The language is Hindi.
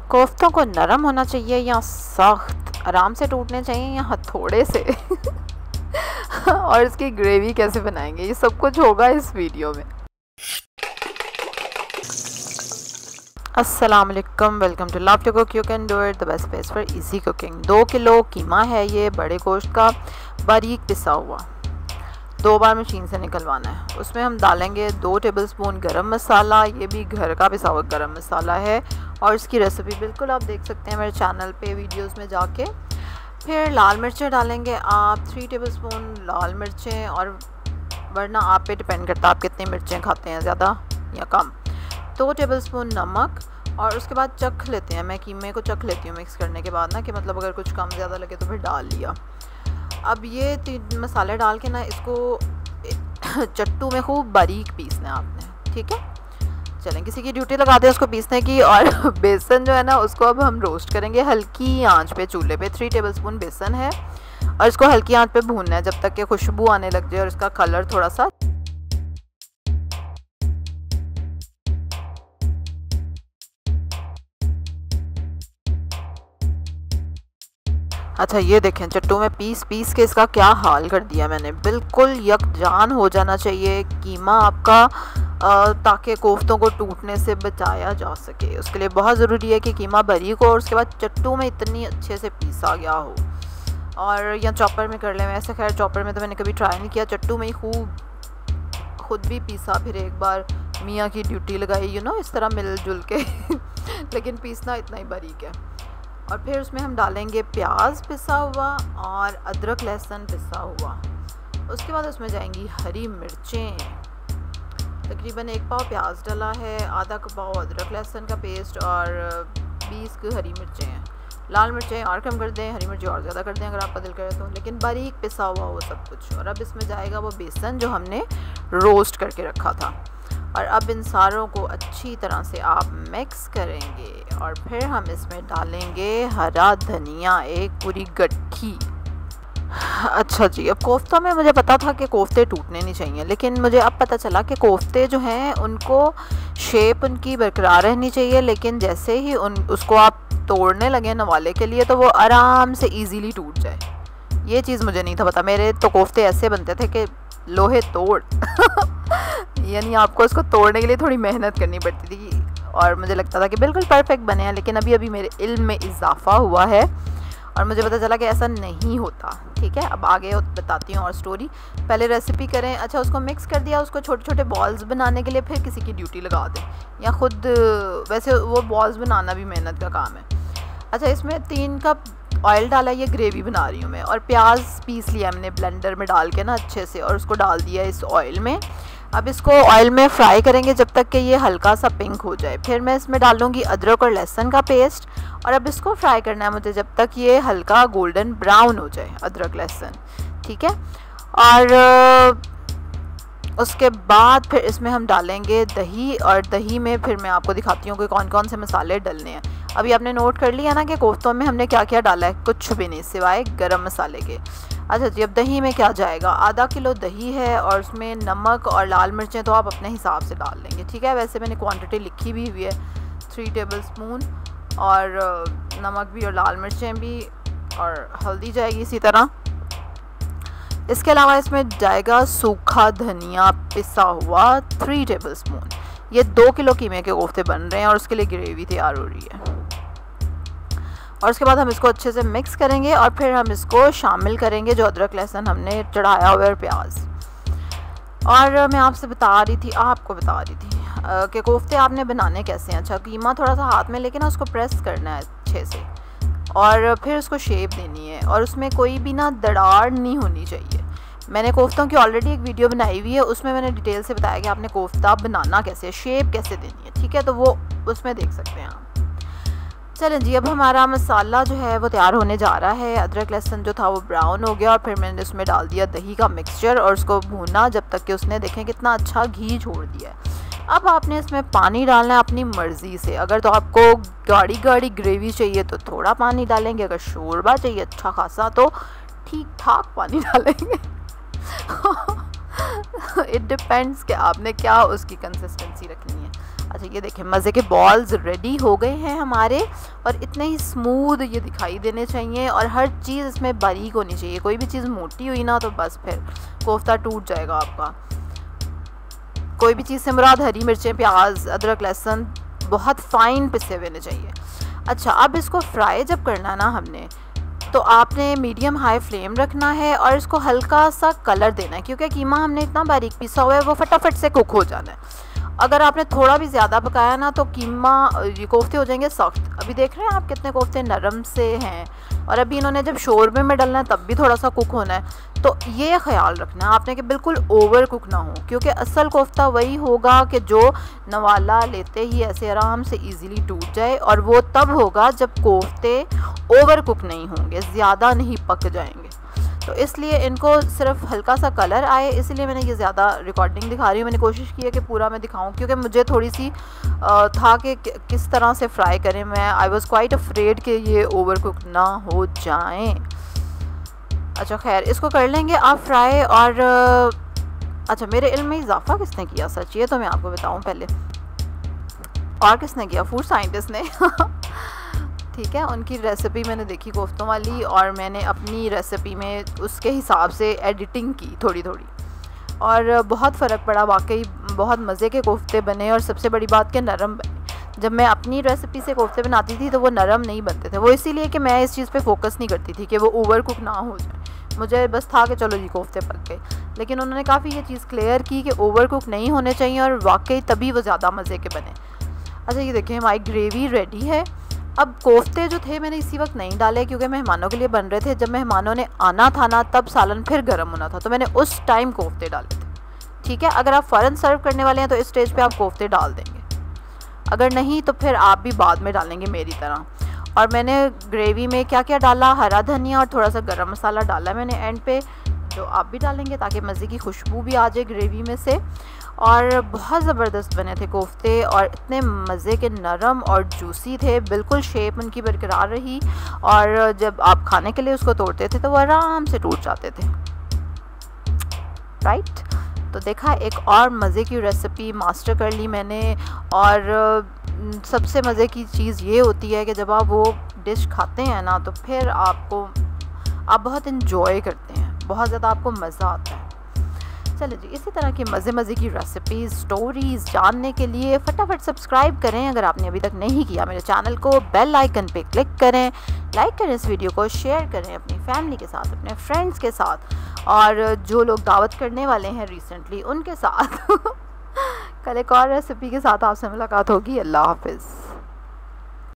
कोफ्तों को नरम होना चाहिए या सख्त, आराम से टूटने चाहिए या हथौड़े से और इसकी ग्रेवी कैसे बनाएंगे, ये सब कुछ होगा इस वीडियो में। अस्सलाम वालेकुम, welcome to love to cook, you can do it, the best place for easy cooking. 2 kilo कीमा है ये बड़े गोश्त का, बारीक पिसा हुआ, 2 बार मशीन से निकलवाना है। उसमें हम डालेंगे 2 टेबलस्पून गरम मसाला, ये भी घर का पिसा हुआ गरम मसाला है और इसकी रेसिपी बिल्कुल आप देख सकते हैं मेरे चैनल पे वीडियोस में जाके। फिर लाल मिर्चें डालेंगे आप 3 टेबलस्पून लाल मिर्चें, और वरना आप पे डिपेंड करता है आप कितनी मिर्चें खाते हैं, ज़्यादा या कम। 2 टेबलस्पून नमक, और उसके बाद चख लेते हैं, मैं कीमे को चख लेती हूँ मिक्स करने के बाद ना, कि मतलब अगर कुछ कम ज़्यादा लगे तो फिर डाल लिया। अब ये 3 मसाले डाल के ना इसको चट्टू में खूब बारीक पीसना है आपने, ठीक है। चलें, किसी की ड्यूटी लगाते हैं उसको पीसने की। और बेसन जो है ना उसको अब हम रोस्ट करेंगे हल्की आंच पे चूल्हे पे। 3 टेबलस्पून बेसन है और इसको हल्की आंच पे भूनना है जब तक कि खुशबू आने लग जाए और इसका कलर थोड़ा सा। अच्छा, ये देखें चट्टू में पीस पीस के इसका क्या हाल कर दिया मैंने। बिल्कुल यकजान हो जाना चाहिए कीमा आपका, ताकि कोफ्तों को टूटने से बचाया जा सके। उसके लिए बहुत ज़रूरी है कि कीमा बारीक हो और उसके बाद चट्टू में इतनी अच्छे से पीसा गया हो। और या चॉपर में कर लें, वैसे खैर चॉपर में तो मैंने कभी ट्राई नहीं किया, चट्टू में ही खूब खुद भी पीसा, फिर एक बार मियाँ की ड्यूटी लगाई, यू नो, इस तरह मिलजुल के लेकिन पीसना इतना ही बारीक है। और फिर उसमें हम डालेंगे प्याज पिसा हुआ और अदरक लहसुन पिसा हुआ। उसके बाद उसमें जाएंगी हरी मिर्चें, तकरीबन 1 पाव प्याज डाला है, आधा पाव अदरक लहसुन का पेस्ट और 20 की हरी मिर्चें हैं। लाल मिर्चें और कम कर दें, हरी मिर्चें और ज़्यादा कर दें अगर आपका दिल करे तो, लेकिन बारीक पिसा हुआ वो सब कुछ। और अब इसमें जाएगा वो बेसन जो हमने रोस्ट करके रखा था। और अब इन सारों को अच्छी तरह से आप मिक्स करेंगे और फिर हम इसमें डालेंगे हरा धनिया, एक पूरी गट्ठी। अच्छा जी, अब कोफ्तों में मुझे पता था कि कोफ्ते टूटने नहीं चाहिए, लेकिन मुझे अब पता चला कि कोफ्ते जो हैं उनको शेप उनकी बरकरार रहनी चाहिए, लेकिन जैसे ही उसको आप तोड़ने लगे नवाले के लिए तो वो आराम से इजीली टूट जाए। ये चीज़ मुझे नहीं था पता। मेरे तो कोफ्ते ऐसे बनते थे कि लोहे तोड़ यानी आपको इसको तोड़ने के लिए थोड़ी मेहनत करनी पड़ती थी और मुझे लगता था कि बिल्कुल परफेक्ट बने हैं, लेकिन अभी अभी मेरे इल्म में इजाफा हुआ है और मुझे पता चला कि ऐसा नहीं होता, ठीक है। अब आगे बताती हूँ और स्टोरी, पहले रेसिपी करें। अच्छा, उसको मिक्स कर दिया, उसको छोटे छोटे बॉल्स बनाने के लिए फिर किसी की ड्यूटी लगा दें या ख़ुद, वैसे वो बॉल्स बनाना भी मेहनत का काम है। अच्छा, इसमें 3 कप ऑयल डाला, ये ग्रेवी बना रही हूँ मैं, और प्याज पीस लिया हमने ब्लेंडर में डाल के ना अच्छे से, और उसको डाल दिया इस ऑयल में। अब इसको ऑयल में फ्राई करेंगे जब तक कि ये हल्का सा पिंक हो जाए। फिर मैं इसमें डाल दूँगी अदरक और लहसुन का पेस्ट, और अब इसको फ्राई करना है मुझे जब तक ये हल्का गोल्डन ब्राउन हो जाए अदरक लहसुन, ठीक है। और उसके बाद फिर इसमें हम डालेंगे दही, और दही में फिर मैं आपको दिखाती हूँ कि कौन कौन से मसाले डलने हैं। अभी आपने नोट कर लिया ना कि कोफ्तों में हमने क्या क्या डाला है, कुछ भी नहीं सिवाय गरम मसाले के। अच्छा जी, अब दही में क्या जाएगा, आधा किलो दही है और उसमें नमक और लाल मिर्चें तो आप अपने हिसाब से डाल लेंगे, ठीक है। वैसे मैंने क्वांटिटी लिखी भी हुई है, 3 टेबलस्पून, और नमक भी और लाल मिर्चें भी, और हल्दी जाएगी इसी तरह। इसके अलावा इसमें जाएगा सूखा धनिया पिसा हुआ 3 टेबलस्पून। ये 2 किलो कीमे के कोफ्ते बन रहे हैं और उसके लिए ग्रेवी तैयार हो रही है। और उसके बाद हम इसको अच्छे से मिक्स करेंगे और फिर हम इसको शामिल करेंगे जो अदरक लहसुन हमने चढ़ाया हुआ है, प्याज। और मैं आपको बता रही थी कि कोफ्ते आपने बनाने कैसे हैं। अच्छा, कीमा थोड़ा सा हाथ में लेके ना उसको प्रेस करना है अच्छे से, और फिर उसको शेप देनी है, और उसमें कोई भी ना दरार नहीं होनी चाहिए। मैंने कोफ्तों की ऑलरेडी एक वीडियो बनाई हुई है, उसमें मैंने डिटेल से बताया कि आपने कोफ्ता बनाना कैसे है, शेप कैसे देनी है, ठीक है, तो वो उसमें देख सकते हैं आप। चलें जी, अब हमारा मसाला जो है वो तैयार होने जा रहा है। अदरक लहसुन जो था वो ब्राउन हो गया और फिर मैंने उसमें डाल दिया दही का मिक्सचर और उसको भूना जब तक कि उसने, देखें कितना अच्छा घी छोड़ दिया है। अब आपने इसमें पानी डालना है अपनी मर्ज़ी से। अगर तो आपको गाढ़ी गाढ़ी ग्रेवी चाहिए तो थोड़ा पानी डालेंगे, अगर शोरबा चाहिए अच्छा खासा तो ठीक ठाक पानी डालेंगे इट डिपेंड्स कि आपने क्या उसकी कंसिस्टेंसी रखनी है। अच्छा ये देखिए मज़े के बॉल्स रेडी हो गए हैं हमारे, और इतने ही स्मूथ ये दिखाई देने चाहिए, और हर चीज़ इसमें बारीक होनी चाहिए। कोई भी चीज़ मोटी हुई ना तो बस फिर कोफ्ता टूट जाएगा आपका। कोई भी चीज़ से मुराद हरी मिर्चें, प्याज, अदरक, लहसुन बहुत फ़ाइन पिसे हुए चाहिए। अच्छा अब इसको फ्राई जब करना है ना हमने, तो आपने मीडियम हाई फ्लेम रखना है और इसको हल्का सा कलर देना है, क्योंकि कीमा हमने इतना बारीक पिसा हुआ है वो फटाफट से कुक हो जाना है। अगर आपने थोड़ा भी ज़्यादा पकाया ना तो कीमा ये कोफ्ते हो जाएंगे सख्त। अभी देख रहे हैं आप कितने कोफ्ते नरम से हैं, और अभी इन्होंने जब शोरबे में डालना है तब भी थोड़ा सा कुक होना है। तो ये ख्याल रखना है आपने कि बिल्कुल ओवर कुक ना हो, क्योंकि असल कोफ्ता वही होगा कि जो नवाला लेते ही ऐसे आराम से इजीली टूट जाए, और वो तब होगा जब कोफ्ते ओवर कुक नहीं होंगे, ज़्यादा नहीं पक जाएंगे। तो इसलिए इनको सिर्फ हल्का सा कलर आए, इसलिए मैंने ये ज़्यादा रिकॉर्डिंग दिखा रही हूँ। मैंने कोशिश की है कि पूरा मैं दिखाऊँ, क्योंकि मुझे थोड़ी सी था कि किस तरह से फ्राई करें। मैं आई वॉज़ क्वाइट अफ्रेड कि ये ओवर कुक ना हो जाएं। अच्छा खैर इसको कर लेंगे आप फ्राई। और अच्छा मेरे इल्म में इजाफा किसने किया सच, ये तो मैं आपको बताऊँ पहले, और किसने किया, फूड साइंटिस्ट ने ठीक है, उनकी रेसिपी मैंने देखी कोफ्तों वाली, और मैंने अपनी रेसिपी में उसके हिसाब से एडिटिंग की थोड़ी थोड़ी, और बहुत फ़र्क पड़ा। वाकई बहुत मज़े के कोफ्ते बने, और सबसे बड़ी बात कि नरम बने। जब मैं अपनी रेसिपी से कोफ्ते बनाती थी तो वो नरम नहीं बनते थे, वो इसीलिए कि मैं इस चीज़ पे फोकस नहीं करती थी कि वो ओवर कुक ना हो जाए। मुझे बस था कि चलो जी कोफ्ते पक गए, लेकिन उन्होंने काफ़ी ये चीज़ क्लियर की कि ओवर कुक नहीं होने चाहिए, और वाकई तभी वो ज़्यादा मज़े के बने। अच्छा ये देखिए हमारी ग्रेवी रेडी है। अब कोफ्ते जो थे मैंने इसी वक्त नहीं डाले, क्योंकि मेहमानों के लिए बन रहे थे। जब मेहमानों ने आना था ना तब सालन फिर गर्म होना था, तो मैंने उस टाइम कोफ्ते डाले थे। ठीक है, अगर आप फ़ौरन सर्व करने वाले हैं तो इस स्टेज पे आप कोफ्ते डाल देंगे, अगर नहीं तो फिर आप भी बाद में डालेंगे मेरी तरह। और मैंने ग्रेवी में क्या क्या डाला, हरा धनिया और थोड़ा सा गरम मसाला डाला मैंने एंड पे, जो आप भी डालेंगे ताकि मज़े की खुशबू भी आ जाए ग्रेवी में से। और बहुत ज़बरदस्त बने थे कोफ्ते, और इतने मज़े के नरम और जूसी थे, बिल्कुल शेप उनकी बरकरार रही, और जब आप खाने के लिए उसको तोड़ते थे तो वो आराम से टूट जाते थे। राइट, तो देखा एक और मज़े की रेसिपी मास्टर कर ली मैंने। और सबसे मज़े की चीज़ ये होती है कि जब आप वो डिश खाते हैं ना तो फिर आप बहुत इन्जॉय करते हैं, बहुत ज़्यादा आपको मज़ा आता है। चलो जी, इसी तरह की मज़े की रेसिपीज़ स्टोरीज़ जानने के लिए फटाफट सब्सक्राइब करें अगर आपने अभी तक नहीं किया मेरे चैनल को। बेल आइकन पे क्लिक करें, लाइक करें इस वीडियो को, शेयर करें अपनी फैमिली के साथ, अपने फ्रेंड्स के साथ, और जो लोग दावत करने वाले हैं रिसेंटली उनके साथ। कल एक और रेसिपी के साथ आपसे मुलाकात होगी। अल्लाह हाफिज़।